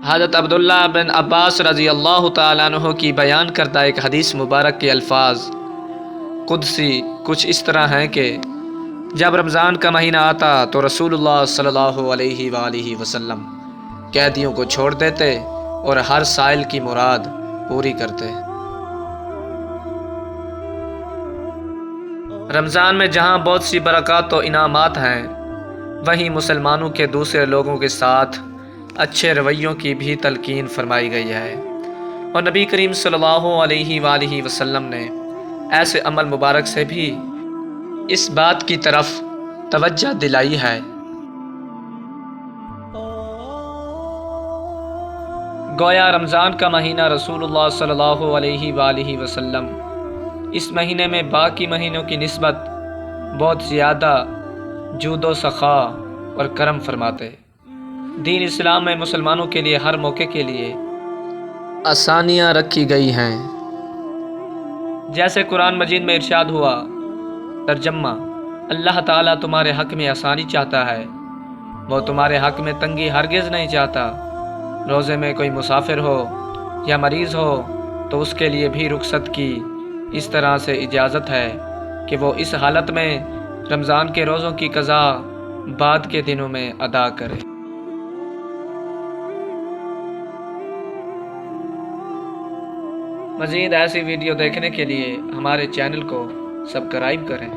حضرت عبداللہ بن عباس رضی اللہ تعالیٰ عنہ کی بیان کردہ ایک حدیث مبارک کے الفاظ قدسی کچھ اس طرح ہیں کہ جب رمضان کا مہینہ آتا تو رسول اللہ صلی اللہ علیہ وآلہ وسلم قیدیوں کو چھوڑ دیتے اور ہر سائل کی مراد پوری کرتے۔ رمضان میں جہاں بہت سی برکات و انعامات ہیں، وہیں مسلمانوں کے دوسرے لوگوں کے ساتھ اچھے رویوں کی بھی تلقین فرمائی گئی ہے، اور نبی کریم صلی اللہ علیہ وآلہ وسلم نے ایسے عمل مبارک سے بھی اس بات کی طرف توجہ دلائی ہے۔ گویا رمضان کا مہینہ رسول اللہ صلی اللہ علیہ وآلہ وسلم اس مہینے میں باقی مہینوں کی نسبت بہت زیادہ جود و سخا اور کرم فرماتے۔ دین اسلام میں مسلمانوں کے لیے ہر موقع کے لیے آسانیاں رکھی گئی ہیں، جیسے قرآن مجید میں ارشاد ہوا، ترجمہ: اللہ تعالیٰ تمہارے حق میں آسانی چاہتا ہے، وہ تمہارے حق میں تنگی ہرگز نہیں چاہتا۔ روزے میں کوئی مسافر ہو یا مریض ہو تو اس کے لیے بھی رخصت کی اس طرح سے اجازت ہے کہ وہ اس حالت میں رمضان کے روزوں کی قضا بعد کے دنوں میں ادا کرے۔ مزید ایسی ویڈیو دیکھنے کے لیے ہمارے چینل کو سبسکرائب کریں۔